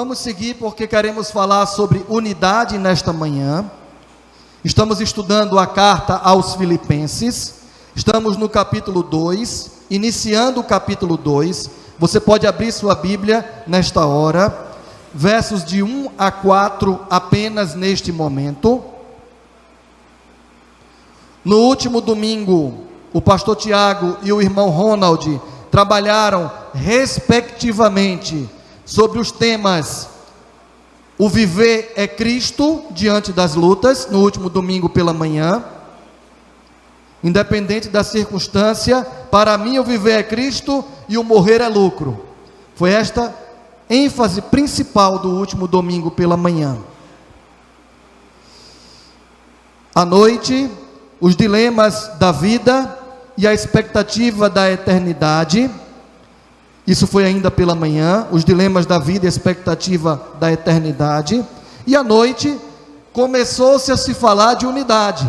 Vamos seguir porque queremos falar sobre unidade nesta manhã. Estamos estudando a carta aos Filipenses. Estamos no capítulo 2, iniciando o capítulo 2. Você pode abrir sua Bíblia nesta hora. Versos de 1 a 4 apenas neste momento. No último domingo, o pastor Tiago e o irmão Ronald trabalharam respectivamente sobre os temas: o viver é Cristo diante das lutas, no último domingo pela manhã. Independente da circunstância, para mim o viver é Cristo e o morrer é lucro. Foi esta ênfase principal do último domingo pela manhã. À noite, os dilemas da vida e a expectativa da eternidade. Isso foi ainda pela manhã, os dilemas da vida e a expectativa da eternidade. E à noite, começou-se a se falar de unidade.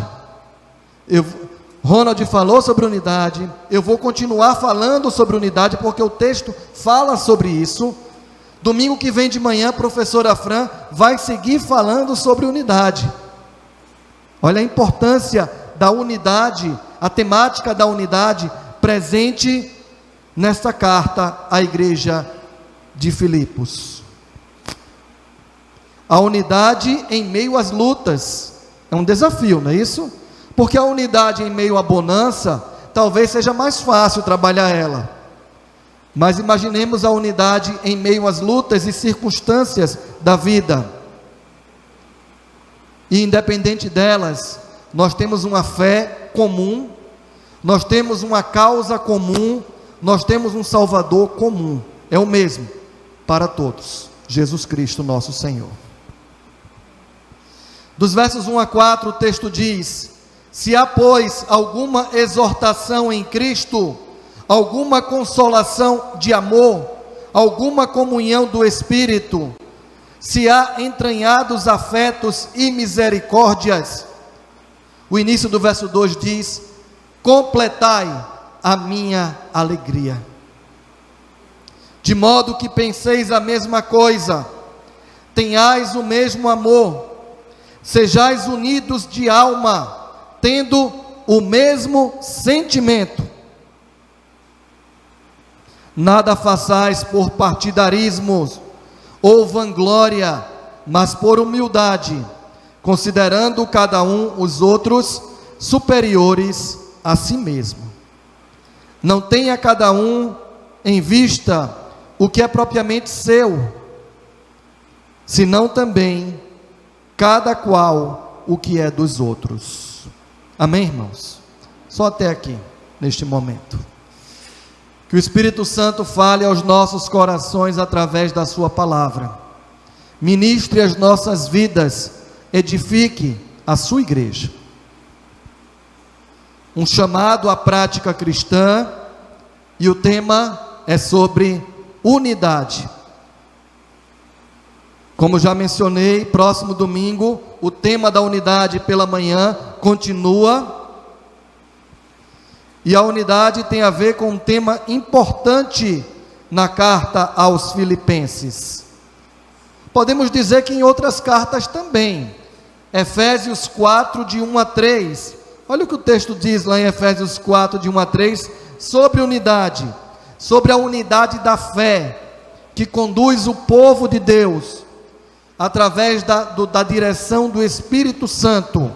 Ronald falou sobre unidade, eu vou continuar falando sobre unidade, porque o texto fala sobre isso. Domingo que vem de manhã, a professora Fran vai seguir falando sobre unidade. Olha a importância da unidade, a temática da unidade presente nesta carta à igreja de Filipos. A unidade em meio às lutas é um desafio, não é isso? Porque a unidade em meio à bonança, talvez seja mais fácil trabalhar ela. Mas imaginemos a unidade em meio às lutas e circunstâncias da vida. E independente delas, nós temos uma fé comum, nós temos uma causa comum, nós temos um Salvador comum. É o mesmo para todos, Jesus Cristo nosso Senhor. Dos versos 1 a 4, o texto diz: se há, pois, alguma exortação em Cristo, alguma consolação de amor, alguma comunhão do Espírito, se há entranhados afetos e misericórdias. O início do verso 2 diz: completai a minha alegria, de modo que penseis a mesma coisa, tenhais o mesmo amor, sejais unidos de alma, tendo o mesmo sentimento. Nada façais por partidarismos ou vanglória, mas por humildade, considerando cada um os outros superiores a si mesmo. Não tenha cada um em vista o que é propriamente seu, senão também cada qual o que é dos outros. Amém, irmãos? Só até aqui, neste momento. Que o Espírito Santo fale aos nossos corações através da sua palavra. Ministre as nossas vidas, edifique a sua igreja. Um chamado à prática cristã, e o tema é sobre unidade. Como já mencionei, próximo domingo, o tema da unidade pela manhã continua. E a unidade tem a ver com um tema importante na carta aos Filipenses. Podemos dizer que em outras cartas também. Efésios 4, de 1 a 3. Olha o que o texto diz lá em Efésios 4, de 1 a 3, sobre unidade. Sobre a unidade da fé, que conduz o povo de Deus, através da direção do Espírito Santo.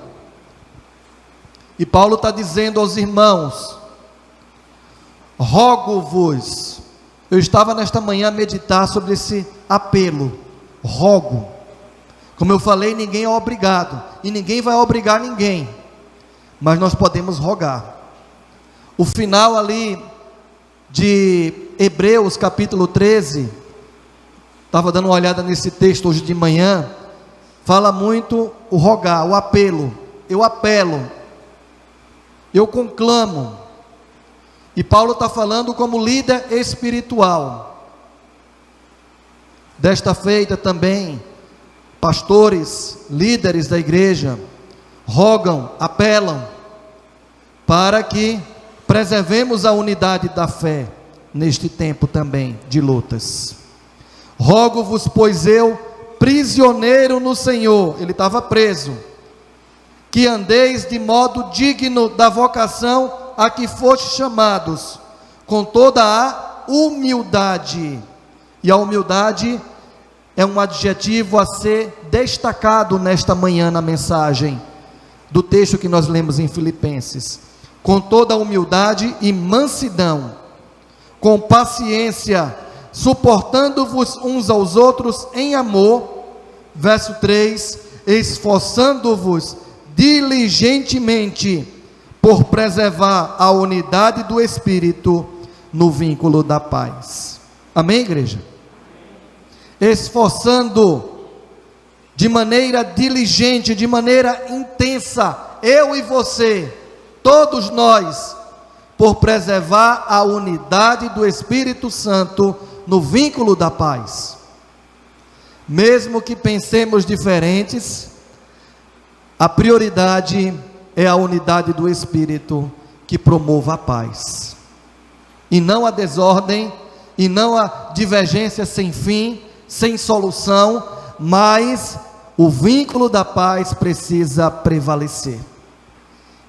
E Paulo está dizendo aos irmãos: rogo-vos. Eu estava nesta manhã a meditar sobre esse apelo, rogo. Como eu falei, ninguém é obrigado, e ninguém vai obrigar ninguém, mas nós podemos rogar. O final ali de Hebreus capítulo 13, estava dando uma olhada nesse texto hoje de manhã, fala muito o rogar, o apelo. Eu apelo, eu conclamo. E Paulo está falando como líder espiritual. Desta feita também, pastores, líderes da igreja, rogam, apelam, para que preservemos a unidade da fé, neste tempo também de lutas. Rogo-vos, pois eu, prisioneiro no Senhor, ele estava preso, que andeis de modo digno da vocação a que fostes chamados, com toda a humildade. E a humildade é um adjetivo a ser destacado nesta manhã na mensagem do texto que nós lemos em Filipenses. Com toda a humildade e mansidão, com paciência, suportando-vos uns aos outros em amor. Verso 3, esforçando-vos diligentemente por preservar a unidade do Espírito no vínculo da paz. Amém, igreja? Esforçando de maneira diligente, de maneira intensa, eu e você, todos nós, por preservar a unidade do Espírito Santo no vínculo da paz. Mesmo que pensemos diferentes, a prioridade é a unidade do Espírito que promova a paz, e não a desordem, e não a divergência sem fim, sem solução, mas o vínculo da paz precisa prevalecer.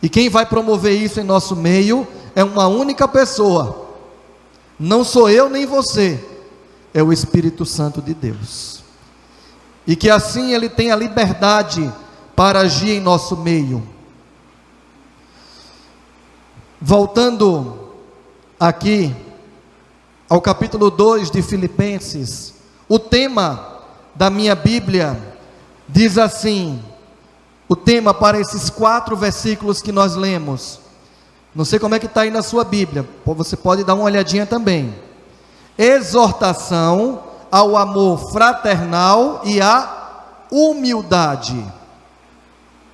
E quem vai promover isso em nosso meio é uma única pessoa, não sou eu nem você, é o Espírito Santo de Deus, e que assim Ele tenha liberdade para agir em nosso meio. Voltando aqui ao capítulo 2 de Filipenses, o tema da minha Bíblia diz assim, o tema para esses 4 versículos que nós lemos, não sei como é que está aí na sua Bíblia, você pode dar uma olhadinha também. Exortação ao amor fraternal e à humildade.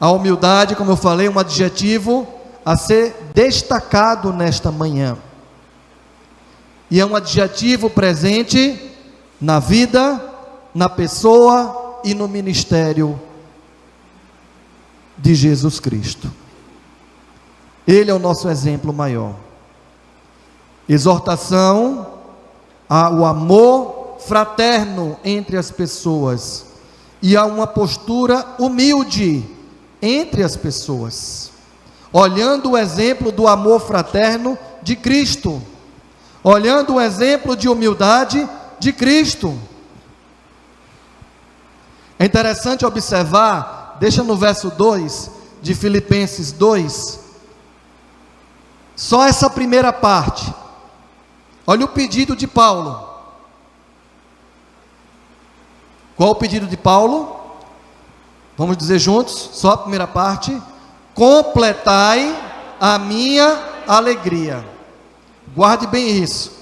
A humildade, como eu falei, um adjetivo a ser destacado nesta manhã, e é um adjetivo presente na vida, na pessoa e no ministério de Jesus Cristo. Ele é o nosso exemplo maior. Exortação ao amor fraterno entre as pessoas e a uma postura humilde entre as pessoas, olhando o exemplo do amor fraterno de Cristo, olhando o exemplo de humildade de Cristo. É interessante observar, deixa no verso 2 de Filipenses 2, só essa primeira parte. Olha o pedido de Paulo. Qual o pedido de Paulo? Vamos dizer juntos, só a primeira parte. Completai a minha alegria. Guarde bem isso.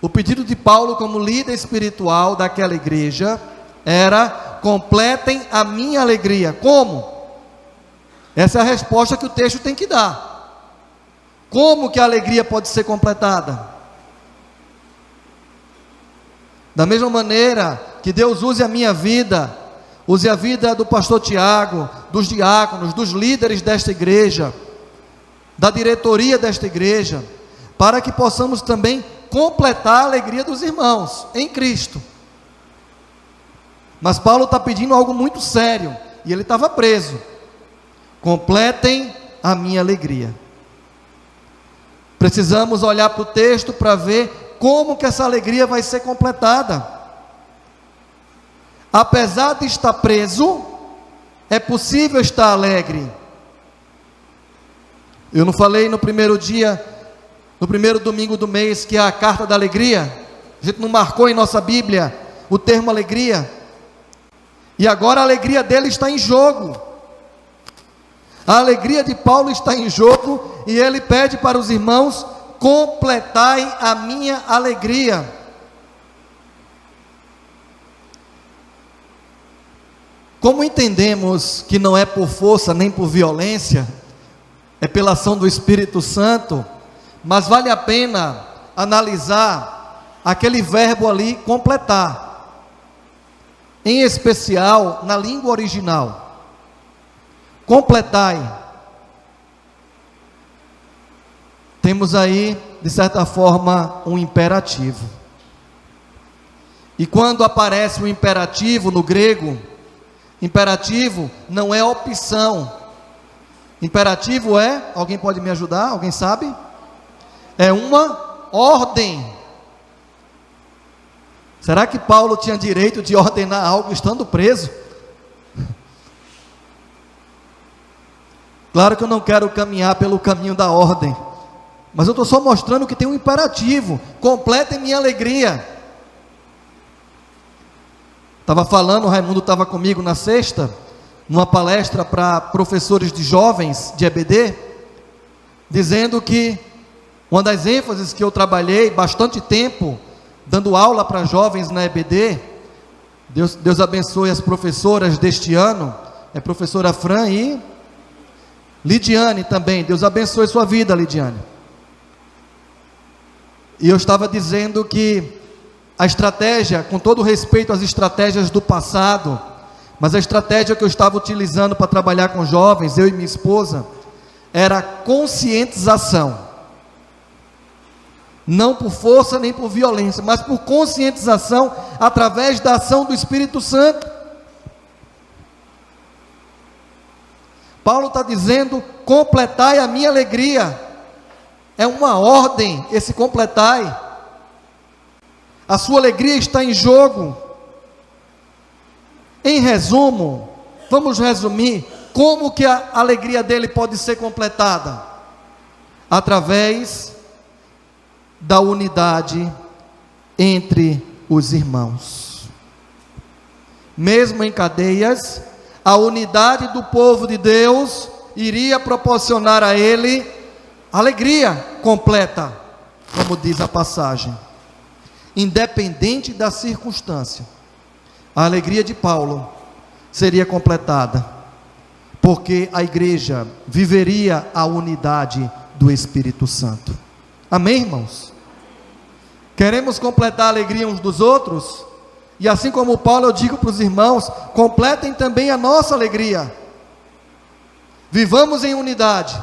O pedido de Paulo como líder espiritual daquela igreja era: completem a minha alegria. Como? Essa é a resposta que o texto tem que dar. Como que a alegria pode ser completada? Da mesma maneira que Deus use a minha vida, use a vida do pastor Tiago, dos diáconos, dos líderes desta igreja, da diretoria desta igreja, para que possamos também completar a alegria dos irmãos em Cristo. Mas Paulo está pedindo algo muito sério, e ele estava preso. Completem a minha alegria. Precisamos olhar para o texto para ver como que essa alegria vai ser completada. Apesar de estar preso, é possível estar alegre. Eu não falei no primeiro dia, no primeiro domingo do mês, que é a carta da alegria? A gente não marcou em nossa Bíblia o termo alegria? E agora a alegria dele está em jogo. A alegria de Paulo está em jogo, e ele pede para os irmãos: completai a minha alegria. Como entendemos que não é por força nem por violência, é pela ação do Espírito Santo, mas vale a pena analisar aquele verbo ali, completar, em especial na língua original. Completai. Temos aí, de certa forma, um imperativo. E quando aparece o imperativo no grego, imperativo não é opção. Imperativo é, alguém pode me ajudar? Alguém sabe? É uma ordem. Será que Paulo tinha direito de ordenar algo estando preso? Claro que eu não quero caminhar pelo caminho da ordem, mas eu estou só mostrando que tem um imperativo: completem minha alegria. Estava falando, o Raimundo estava comigo na sexta, numa palestra para professores de jovens de EBD, dizendo que uma das ênfases que eu trabalhei bastante tempo, dando aula para jovens na EBD, Deus abençoe as professoras deste ano, é professora Fran e Lidiane também, Deus abençoe sua vida, Lidiane. E eu estava dizendo que a estratégia, com todo respeito às estratégias do passado, mas a estratégia que eu estava utilizando para trabalhar com jovens, eu e minha esposa, era conscientização. Não por força nem por violência, mas por conscientização através da ação do Espírito Santo. Paulo está dizendo: completai a minha alegria. É uma ordem esse completai. A sua alegria está em jogo. Em resumo, vamos resumir como que a alegria dele pode ser completada? Através da unidade entre os irmãos. Mesmo em cadeias, a unidade do povo de Deus iria proporcionar a ele alegria completa, como diz a passagem. Independente da circunstância, a alegria de Paulo seria completada, porque a igreja viveria a unidade do Espírito Santo. Amém, irmãos? Queremos completar a alegria uns dos outros? E assim como Paulo, eu digo para os irmãos: completem também a nossa alegria. Vivamos em unidade,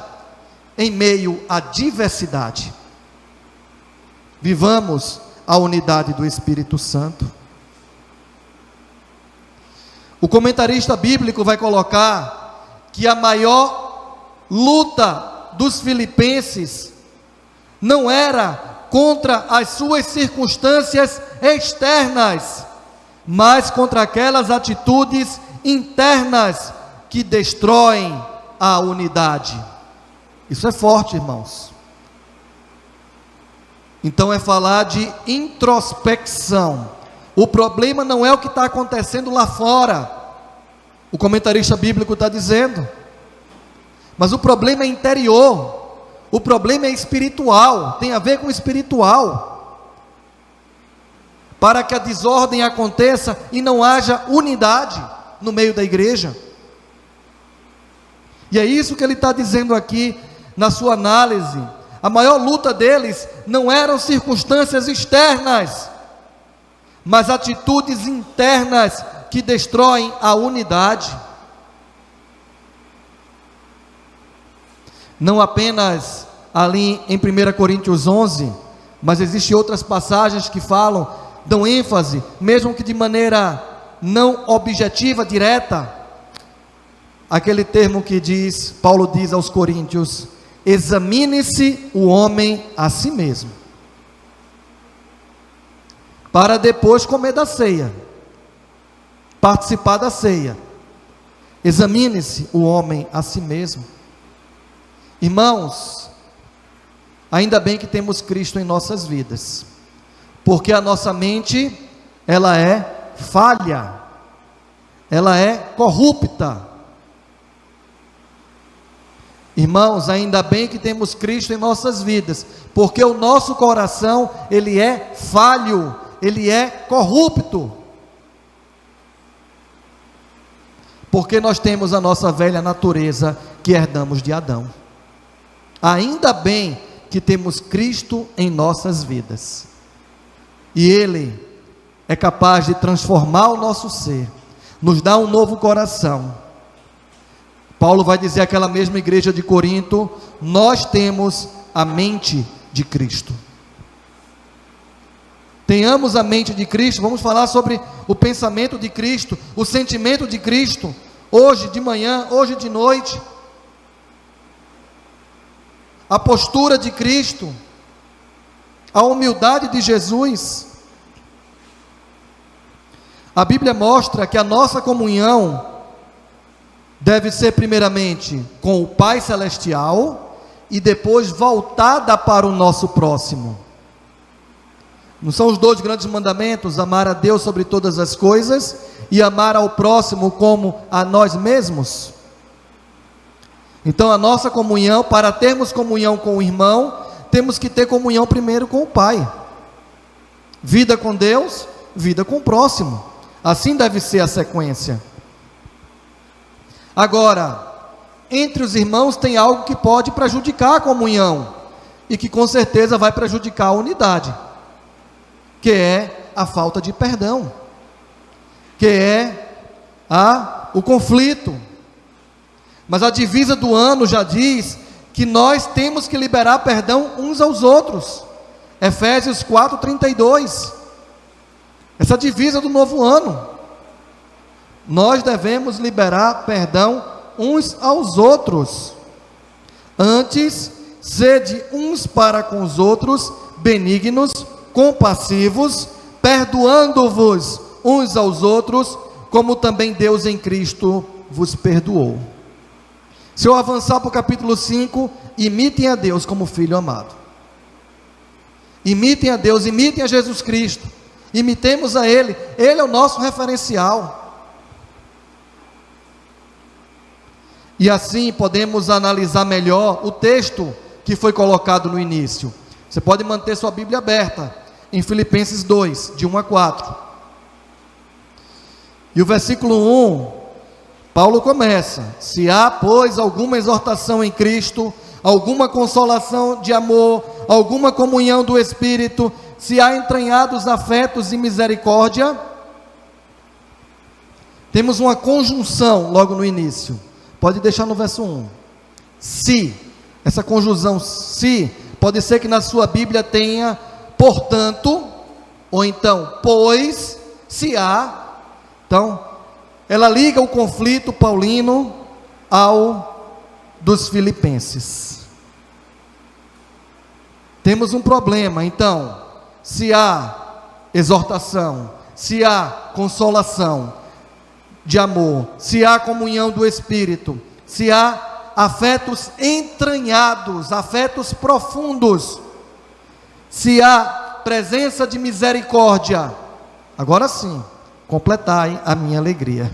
em meio à diversidade. Vivamos a unidade do Espírito Santo. O comentarista bíblico vai colocar que a maior luta dos filipenses não era contra as suas circunstâncias externas, mas contra aquelas atitudes internas que destroem a unidade. Isso é forte, irmãos. Então é falar de introspecção. O problema não é o que está acontecendo lá fora, o comentarista bíblico está dizendo, mas o problema é interior, o problema é espiritual, tem a ver com o espiritual, para que a desordem aconteça e não haja unidade no meio da igreja. E é isso que ele está dizendo aqui na sua análise. A maior luta deles não eram circunstâncias externas, mas atitudes internas que destroem a unidade. Não apenas ali em 1 Coríntios 11, mas existem outras passagens que falam, dão ênfase, mesmo que de maneira não objetiva, direta, aquele termo que diz, Paulo diz aos Coríntios: examine-se o homem a si mesmo, para depois comer da ceia, participar da ceia. Examine-se o homem a si mesmo. Irmãos, ainda bem que temos Cristo em nossas vidas, porque a nossa mente, ela é falha, ela é corrupta. Irmãos, ainda bem que temos Cristo em nossas vidas, porque o nosso coração, ele é falho, ele é corrupto, porque nós temos a nossa velha natureza que herdamos de Adão. Ainda bem que temos Cristo em nossas vidas, e Ele é capaz de transformar o nosso ser, nos dar um novo coração. Paulo vai dizer àquela mesma igreja de Corinto: nós temos a mente de Cristo. Tenhamos a mente de Cristo. Vamos falar sobre o pensamento de Cristo, o sentimento de Cristo, hoje de manhã, hoje de noite. A postura de Cristo, a humildade de Jesus. A Bíblia mostra que a nossa comunhão deve ser primeiramente com o Pai Celestial e depois voltada para o nosso próximo. Não são os 2 grandes mandamentos: amar a Deus sobre todas as coisas e amar ao próximo como a nós mesmos? Então a nossa comunhão, para termos comunhão com o irmão, temos que ter comunhão primeiro com o Pai. Vida com Deus, vida com o próximo. Assim deve ser a sequência. Agora, entre os irmãos tem algo que pode prejudicar a comunhão, e que com certeza vai prejudicar a unidade, que é a falta de perdão, que é o conflito. Mas a divisa do ano já diz que nós temos que liberar perdão uns aos outros. Efésios 4:32. Essa divisa do novo ano. Nós devemos liberar perdão uns aos outros. Antes, sede uns para com os outros benignos, compassivos, perdoando-vos uns aos outros, como também Deus em Cristo vos perdoou. Se eu avançar para o capítulo 5, imitem a Deus como filho amado. Imitem a Deus, imitem a Jesus Cristo. Imitemos a Ele, Ele é o nosso referencial. E assim podemos analisar melhor o texto que foi colocado no início. Você pode manter sua Bíblia aberta em Filipenses 2, de 1 a 4. E o versículo 1, Paulo começa: se há, pois, alguma exortação em Cristo, alguma consolação de amor, alguma comunhão do Espírito, se há entranhados afetos e misericórdia. Temos uma conjunção logo no início. Pode deixar no verso 1. Se, essa conjunção se, pode ser que na sua Bíblia tenha portanto, ou então pois, se há. Então, ela liga o conflito paulino ao dos filipenses. Temos um problema, então, se há exortação, se há consolação de amor, se há comunhão do Espírito, se há afetos entranhados, afetos profundos, se há presença de misericórdia, agora sim, completai a minha alegria.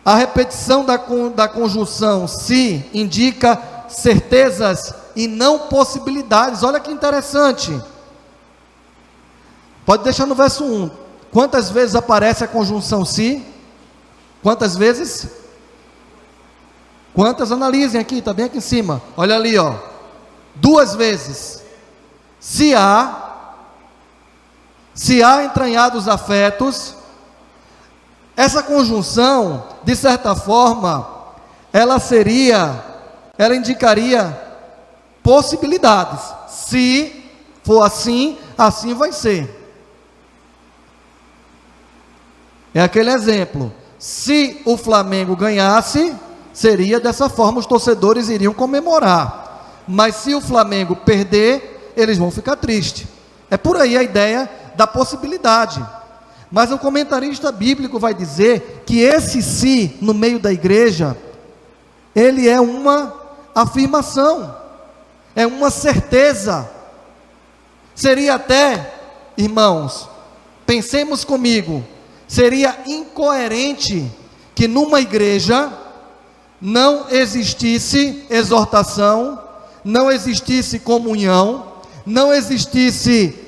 A repetição da conjunção se indica certezas e não possibilidades. Olha que interessante. Pode deixar no verso 1. Quantas vezes aparece a conjunção se? Quantas vezes? Quantas? Analisem aqui, está bem aqui em cima. Olha ali, ó. 2 vezes. Se há entranhados afetos. Essa conjunção, de certa forma, ela indicaria possibilidades. Se for assim, assim vai ser. É aquele exemplo: se o Flamengo ganhasse, seria dessa forma, os torcedores iriam comemorar. Mas se o Flamengo perder, eles vão ficar tristes. É por aí a ideia da possibilidade. Mas o comentarista bíblico vai dizer que esse se, no meio da igreja, ele é uma afirmação, é uma certeza. Seria até, irmãos, pensemos comigo, seria incoerente que numa igreja não existisse exortação, não existisse comunhão, não existisse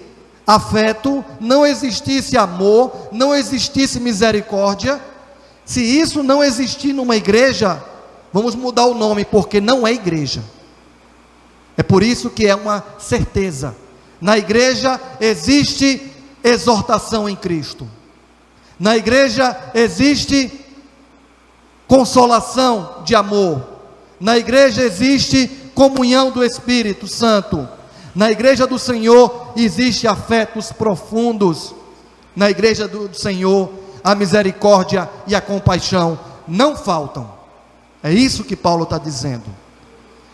afeto, não existisse amor, não existisse misericórdia. Se isso não existir numa igreja, vamos mudar o nome, porque não é igreja. É por isso que é uma certeza. Na igreja existe exortação em Cristo. Na igreja existe consolação de amor. Na igreja existe comunhão do Espírito Santo. Na igreja do Senhor existem afetos profundos. Na igreja do Senhor, a misericórdia e a compaixão não faltam. É isso que Paulo está dizendo.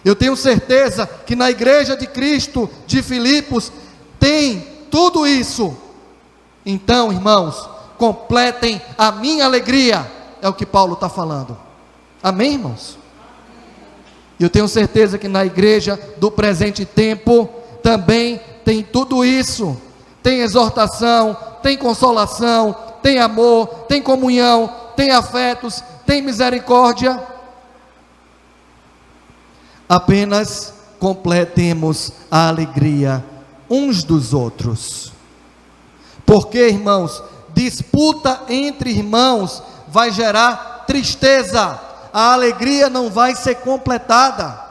Eu tenho certeza que na igreja de Cristo de Filipos tem tudo isso. Então, irmãos, completem a minha alegria, é o que Paulo está falando. Amém, irmãos? Eu tenho certeza que na igreja do presente tempo também tem tudo isso. Tem exortação, tem consolação, tem amor, tem comunhão, tem afetos, tem misericórdia. Apenas completemos a alegria uns dos outros. Porque, irmãos, disputa entre irmãos vai gerar tristeza. A alegria não vai ser completada.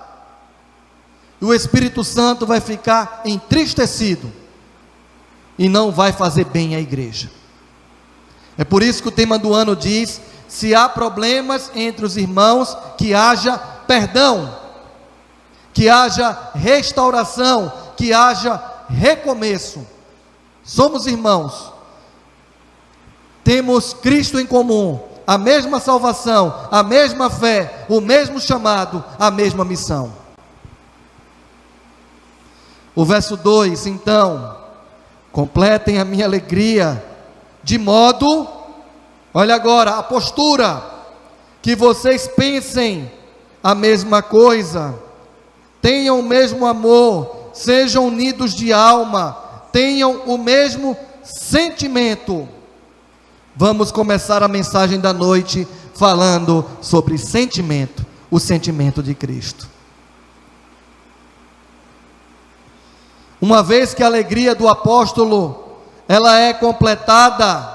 O Espírito Santo vai ficar entristecido e não vai fazer bem à igreja. É por isso que o tema do ano diz: se há problemas entre os irmãos, que haja perdão, que haja restauração, que haja recomeço. Somos irmãos, temos Cristo em comum, a mesma salvação, a mesma fé, o mesmo chamado, a mesma missão. O verso 2, então: completem a minha alegria, de modo, olha agora a postura, que vocês pensem a mesma coisa, tenham o mesmo amor, sejam unidos de alma, tenham o mesmo sentimento. Vamos começar a mensagem da noite falando sobre sentimento, o sentimento de Cristo. Uma vez que a alegria do apóstolo, ela é completada,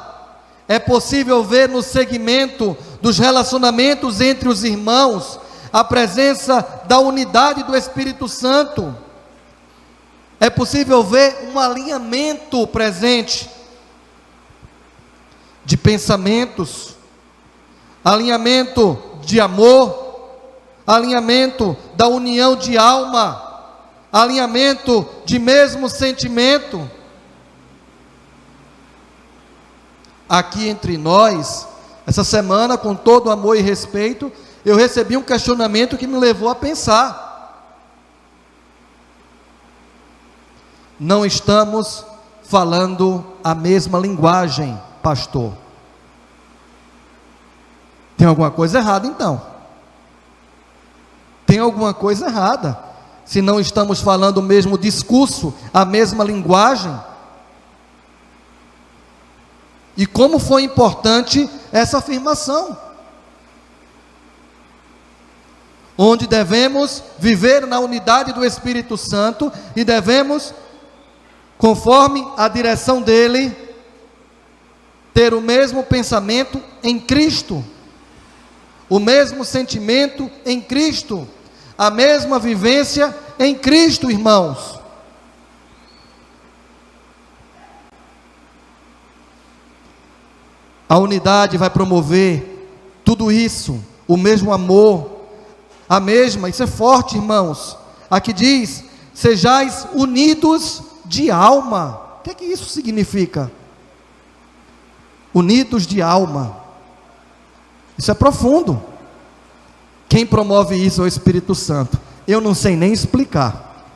é possível ver no segmento dos relacionamentos entre os irmãos, a presença da unidade do Espírito Santo. É possível ver um alinhamento presente de pensamentos, alinhamento de amor, alinhamento da união de alma, alinhamento de mesmo sentimento. Aqui entre nós, essa semana, com todo amor e respeito, eu recebi um questionamento que me levou a pensar. Não estamos falando a mesma linguagem, pastor. Tem alguma coisa errada então. Tem alguma coisa errada. Se não estamos falando o mesmo discurso, a mesma linguagem. E como foi importante essa afirmação. Onde devemos viver na unidade do Espírito Santo e devemos, conforme a direção dele, ter o mesmo pensamento em Cristo, o mesmo sentimento em Cristo, a mesma vivência em Cristo, irmãos. A unidade vai promover tudo isso, o mesmo amor, a mesma, isso é forte, irmãos. Aqui diz: sejais unidos de alma. O que é que isso significa? Unidos de alma. Isso é profundo. Quem promove isso é o Espírito Santo. Eu não sei nem explicar,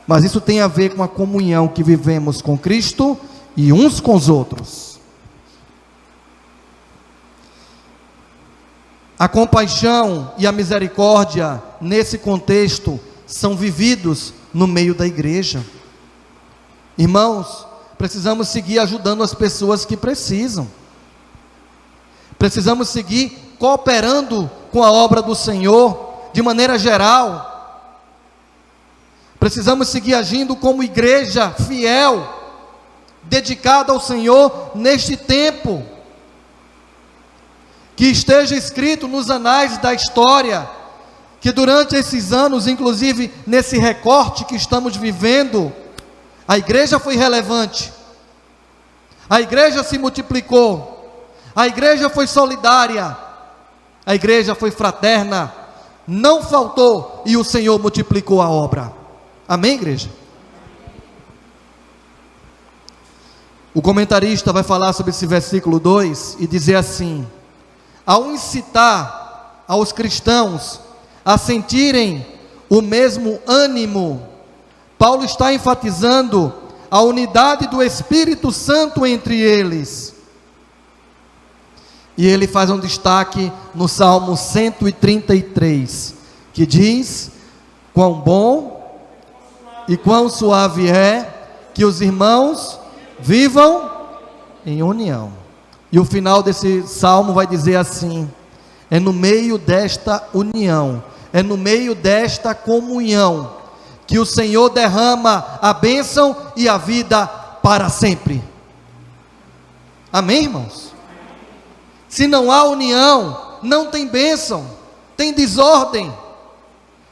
mas isso tem a ver com a comunhão que vivemos com Cristo e uns com os outros. A compaixão e a misericórdia, nesse contexto, são vividos no meio da igreja. Irmãos, precisamos seguir ajudando as pessoas que precisam. Precisamos seguir cooperando com a obra do Senhor, de maneira geral. Precisamos seguir agindo como igreja fiel, dedicada ao Senhor neste tempo. Que esteja escrito nos anais da história, que durante esses anos, inclusive nesse recorte que estamos vivendo, a igreja foi relevante, a igreja se multiplicou, a igreja foi solidária, a igreja foi fraterna, não faltou, e o Senhor multiplicou a obra. Amém, igreja? O comentarista vai falar sobre esse versículo 2 e dizer assim: ao incitar aos cristãos a sentirem o mesmo ânimo, Paulo está enfatizando a unidade do Espírito Santo entre eles. E ele faz um destaque no Salmo 133, que diz: quão bom e quão suave é que os irmãos vivam em união. E o final desse salmo vai dizer assim: é no meio desta união, é no meio desta comunhão, que o Senhor derrama a bênção e a vida para sempre. Amém, irmãos? Se não há união, não tem bênção, tem desordem.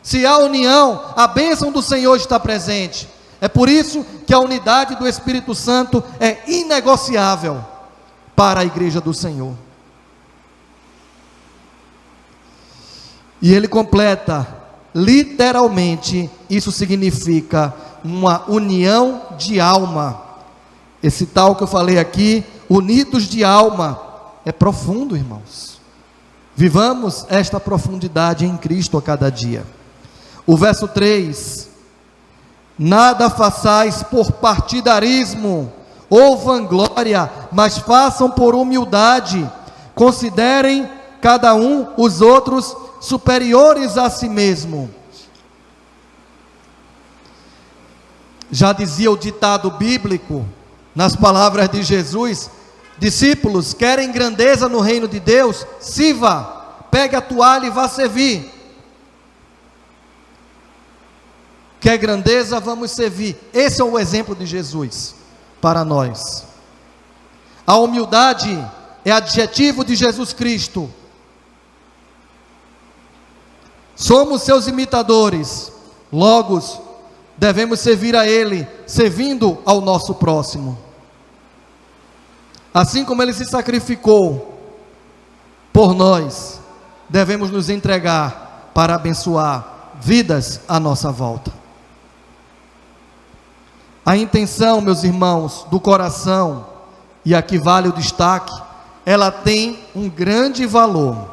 Se há união, a bênção do Senhor está presente. É por isso que a unidade do Espírito Santo é inegociável para a igreja do Senhor. E ele completa: literalmente, isso significa uma união de alma. Esse tal que eu falei aqui, unidos de alma, é profundo, irmãos. Vivamos esta profundidade em Cristo a cada dia. O verso 3: nada façais por partidarismo ou vanglória, mas façam por humildade, considerem cada um os outros superiores a si mesmo. Já dizia o ditado bíblico, nas palavras de Jesus: discípulos, querem grandeza no reino de Deus? Sirva, pegue a toalha e vá servir. Quer grandeza? Vamos servir. Esse é o exemplo de Jesus para nós. A humildade é adjetivo de Jesus Cristo. Somos seus imitadores, logo devemos servir a Ele, servindo ao nosso próximo. Assim como Ele se sacrificou por nós, devemos nos entregar para abençoar vidas à nossa volta. A intenção, meus irmãos, do coração, e aqui vale o destaque, ela tem um grande valor.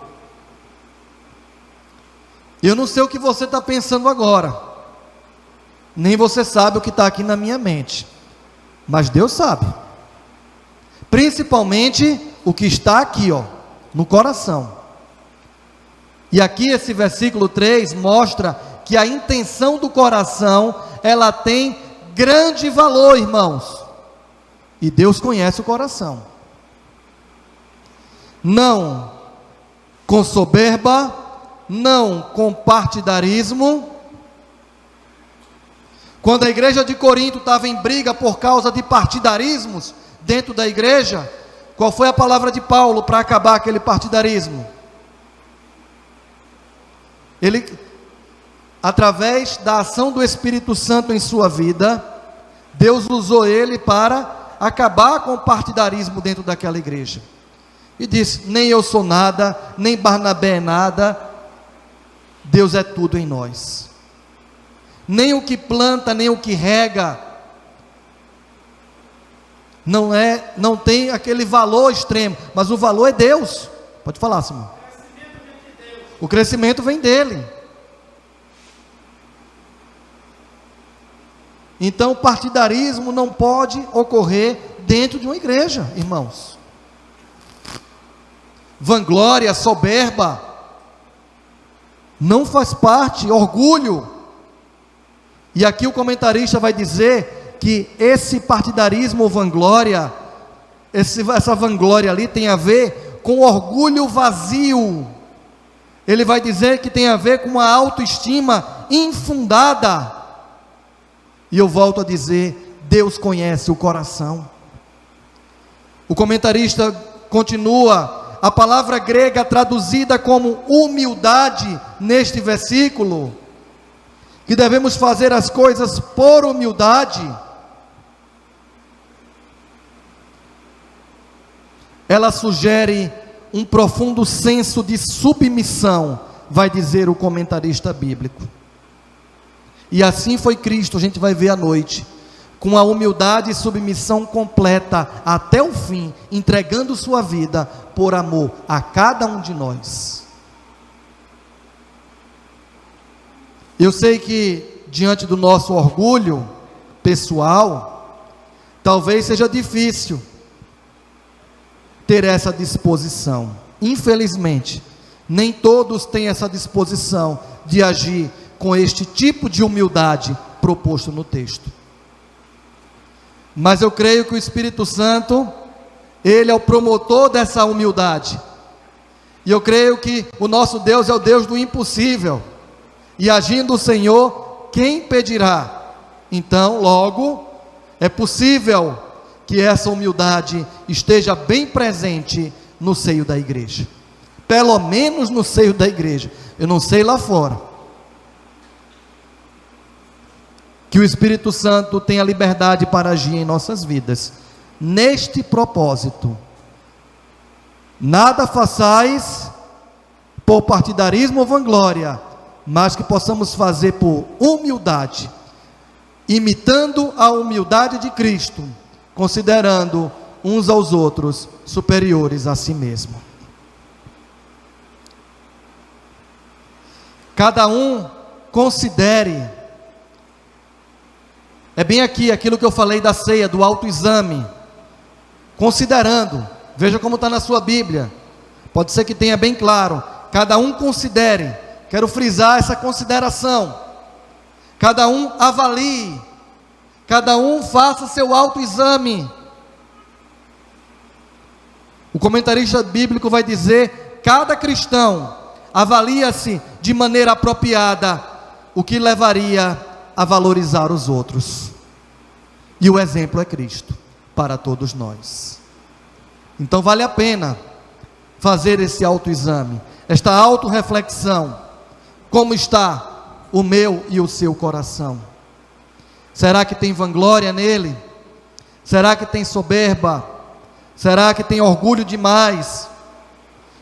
Eu não sei o que você está pensando agora, nem você sabe o que está aqui na minha mente, mas Deus sabe, principalmente o que está aqui, no coração. E aqui esse versículo 3 mostra que a intenção do coração, ela tem grande valor, irmãos, e Deus conhece o coração. Não com soberba, não com partidarismo. Quando a igreja de Corinto estava em briga por causa de partidarismos dentro da igreja, qual foi a palavra de Paulo para acabar aquele partidarismo? Ele, através da ação do Espírito Santo em sua vida, Deus usou ele para acabar com o partidarismo dentro daquela igreja. E disse: nem eu sou nada, nem Barnabé é nada, Deus é tudo em nós. Nem o que planta, nem o que rega, não tem aquele valor extremo, mas o valor é Deus. Pode falar, Simão. O crescimento vem dele. Então, o partidarismo não pode ocorrer dentro de uma igreja, irmãos. Vanglória, soberba, não faz parte. Orgulho. E aqui o comentarista vai dizer que esse partidarismo ou vanglória, essa vanglória ali tem a ver com orgulho vazio. Ele vai dizer que tem a ver com uma autoestima infundada. E eu volto a dizer, Deus conhece o coração. O comentarista continua: a palavra grega traduzida como humildade neste versículo, que devemos fazer as coisas por humildade, ela sugere um profundo senso de submissão, vai dizer o comentarista bíblico. E assim foi Cristo, a gente vai ver à noite, com a humildade e submissão completa até o fim, entregando sua vida por amor a cada um de nós. Eu sei que diante do nosso orgulho pessoal, talvez seja difícil ter essa disposição. Infelizmente, nem todos têm essa disposição de agir com este tipo de humildade proposto no texto. Mas eu creio que o Espírito Santo, Ele é o promotor dessa humildade. E eu creio que o nosso Deus é o Deus do impossível. E agindo o Senhor, quem impedirá? Então, logo, é possível que essa humildade esteja bem presente no seio da igreja. Pelo menos no seio da igreja. Eu não sei lá fora. Que o Espírito Santo tenha liberdade para agir em nossas vidas, neste propósito. Nada façais por partidarismo ou vanglória, mas que possamos fazer por humildade, imitando a humildade de Cristo, considerando uns aos outros superiores a si mesmo. Cada um considere. É bem aqui, aquilo que eu falei da ceia, do autoexame. Considerando, veja como está na sua Bíblia. Pode ser que tenha bem claro. Cada um considere. Quero frisar essa consideração. Cada um avalie. Cada um faça seu autoexame. O comentarista bíblico vai dizer: cada cristão avalia-se de maneira apropriada, o que levaria a valorizar os outros. E o exemplo é Cristo para todos nós. Então vale a pena fazer esse autoexame, esta autorreflexão. Como está o meu e o seu coração? Será que tem vanglória nele? Será que tem soberba? Será que tem orgulho demais?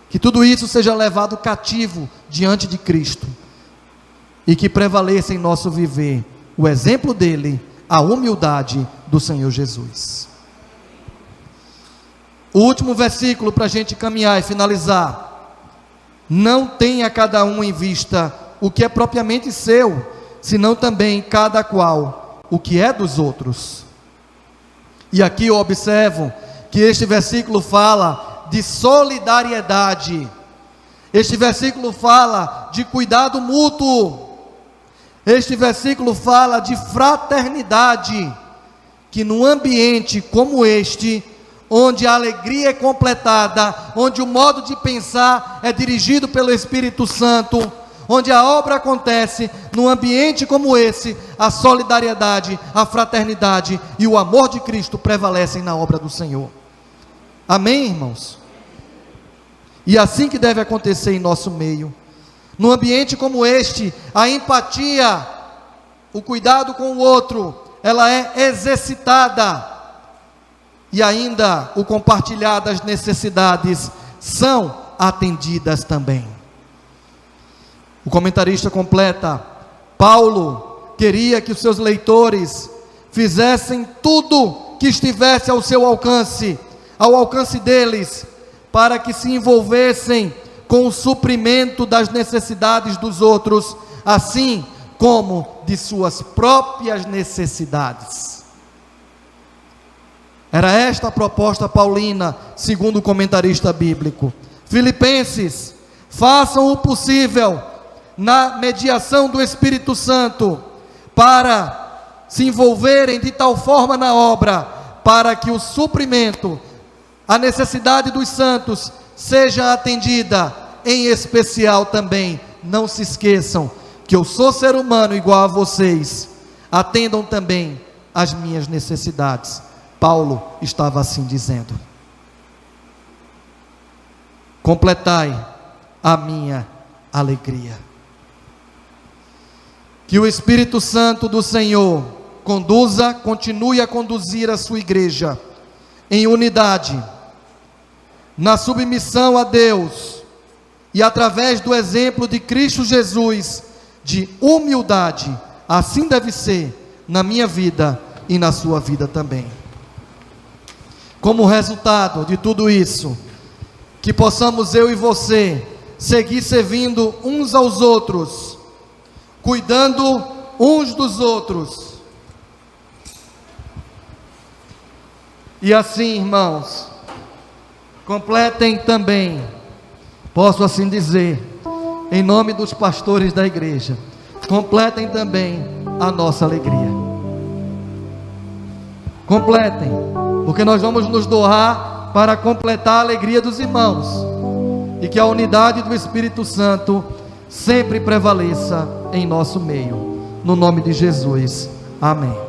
Que tudo isso seja levado cativo diante de Cristo, e que prevaleça em nosso viver o exemplo dele, a humildade do Senhor Jesus. O último versículo para a gente caminhar e finalizar: não tenha cada um em vista o que é propriamente seu, senão também cada qual o que é dos outros. E aqui eu observo que este versículo fala de solidariedade. Este versículo fala de cuidado mútuo. Este versículo fala de fraternidade, que num ambiente como este, onde a alegria é completada, onde o modo de pensar é dirigido pelo Espírito Santo, onde a obra acontece, num ambiente como esse, a solidariedade, a fraternidade e o amor de Cristo prevalecem na obra do Senhor. Amém, irmãos? E assim que deve acontecer em nosso meio. Num ambiente como este, a empatia, o cuidado com o outro, ela é exercitada. E ainda o compartilhar das necessidades são atendidas também. O comentarista completa: Paulo queria que os seus leitores fizessem tudo que estivesse ao seu alcance, ao alcance deles, para que se envolvessem com o suprimento das necessidades dos outros, assim como de suas próprias necessidades. Era esta a proposta paulina, segundo o comentarista bíblico. Filipenses, façam o possível na mediação do Espírito Santo, para se envolverem de tal forma na obra, para que o suprimento, a necessidade dos santos seja atendida. Em especial também, não se esqueçam que eu sou ser humano igual a vocês, atendam também as minhas necessidades. Paulo estava assim dizendo: completai a minha alegria. Que o Espírito Santo do Senhor continue a conduzir a sua igreja em unidade, na submissão a Deus, e através do exemplo de Cristo Jesus, de humildade. Assim deve ser na minha vida e na sua vida também. Como resultado de tudo isso, que possamos eu e você seguir servindo uns aos outros, cuidando uns dos outros. E assim, irmãos, completem também, posso assim dizer, em nome dos pastores da igreja, completem também a nossa alegria. Completem, porque nós vamos nos doar para completar a alegria dos irmãos, e que a unidade do Espírito Santo sempre prevaleça em nosso meio. No nome de Jesus, amém.